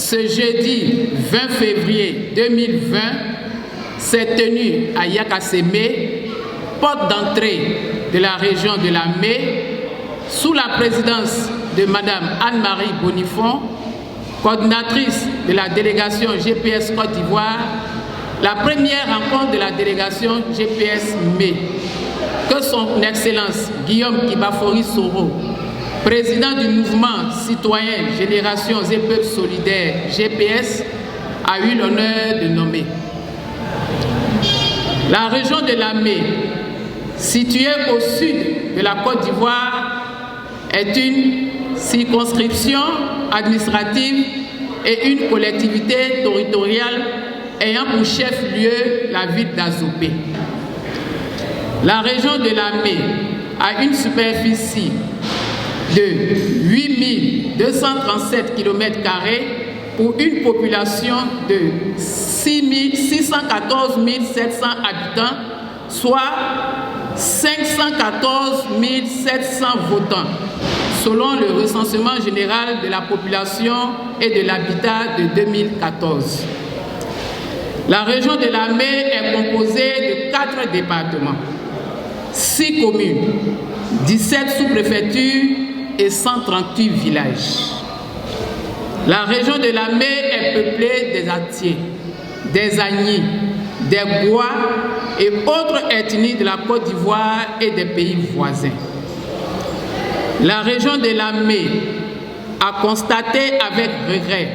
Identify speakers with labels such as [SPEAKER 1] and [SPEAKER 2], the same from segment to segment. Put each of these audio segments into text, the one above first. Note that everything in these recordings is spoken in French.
[SPEAKER 1] Ce jeudi 20 février 2020 s'est tenu à Yakasémé, porte d'entrée de la région de la Mé, sous la présidence de Madame Anne-Marie Bonifon, coordinatrice de la délégation GPS Côte d'Ivoire, la première rencontre de la délégation GPS Mé, que son Excellence Guillaume Kibafori Soro, président du mouvement citoyen Générations et Peuples Solidaires GPS, a eu l'honneur de nommer. La région de la Mé, située au sud de la Côte d'Ivoire, est une circonscription administrative et une collectivité territoriale ayant pour chef-lieu la ville d'Azopé. La région de la Mé a une superficie de 8237 km² pour une population de 614 700 habitants, soit 514 700 votants, selon le recensement général de la population et de l'habitat de 2014. La région de la Mé est composée de 4 départements, 6 communes, 17 sous-préfectures et 138 villages. La région de la Mé est peuplée des Atiers, des Agnis, des Bois et autres ethnies de la Côte d'Ivoire et des pays voisins. La région de la Mé a constaté avec regret,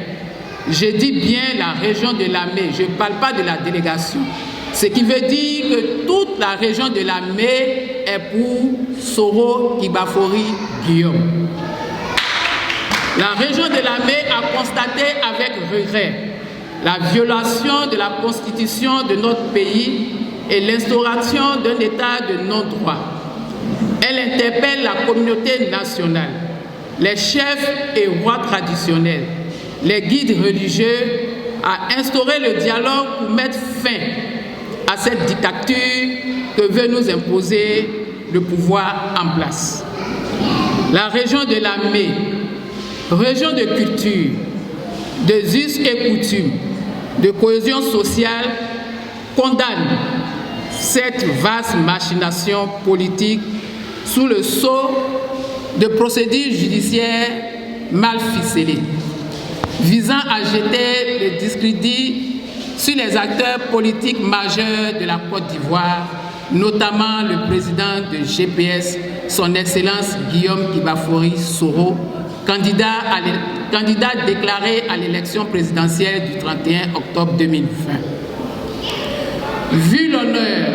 [SPEAKER 1] je dis bien la région de la Mé, je ne parle pas de la délégation, ce qui veut dire que toute la région de la Mé est pour Soro Kibafori Guillaume. La région de la Mé a constaté avec regret la violation de la constitution de notre pays et l'instauration d'un état de non-droit. Elle interpelle la communauté nationale, les chefs et rois traditionnels, les guides religieux à instaurer le dialogue pour mettre fin à cette dictature que veut nous imposer le pouvoir en place. La région de la Mé, région de culture, de us et coutumes, de cohésion sociale, condamne cette vaste machination politique sous le sceau de procédures judiciaires mal ficelées, visant à jeter le discrédit sur les acteurs politiques majeurs de la Côte d'Ivoire, notamment le président de GPS, son Excellence Guillaume Kibafori Soro, candidat déclaré à l'élection présidentielle du 31 octobre 2020. Vu l'honneur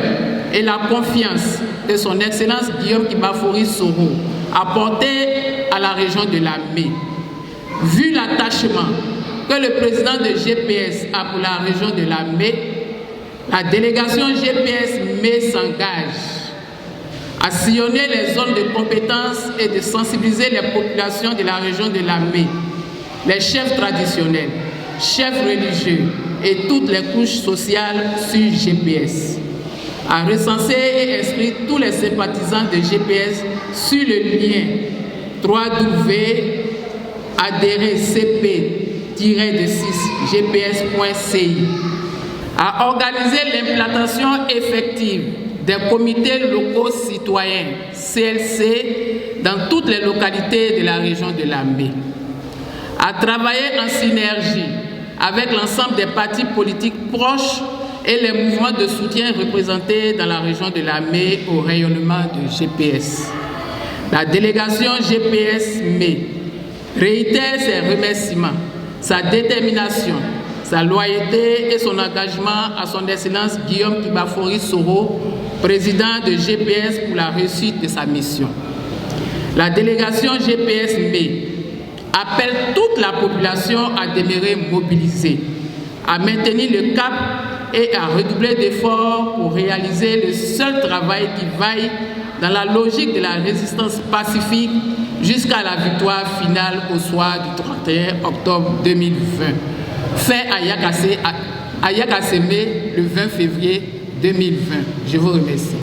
[SPEAKER 1] et la confiance que son Excellence Guillaume Kibafori Soro a porté à la région de la Mé, vu l'attachement que le président de GPS a pour la région de la Mé, la délégation GPS Mé s'engage à sillonner les zones de compétences et de sensibiliser les populations de la région de la Mé, les chefs traditionnels, chefs religieux et toutes les couches sociales sur GPS, à recenser et inscrire tous les sympathisants de GPS sur le lien www.adhérer-cp-6gps.ci, à organiser l'implantation effective des comités locaux citoyens, CLC, dans toutes les localités de la région de la Mé, à travailler en synergie avec l'ensemble des partis politiques proches et les mouvements de soutien représentés dans la région de la Mé au rayonnement de GPS. La délégation GPS Mé réitère ses remerciements, sa détermination, sa loyauté et son engagement à son Excellence Guillaume Kibafori Soro, président de GPS, pour la réussite de sa mission. La délégation GPS Mé appelle toute la population à demeurer mobilisée, à maintenir le cap et à redoubler d'efforts pour réaliser le seul travail qui vaille dans la logique de la résistance pacifique jusqu'à la victoire finale au soir du 31 octobre 2020, fait à Yakasémé le 20 février 2020. Je vous remercie.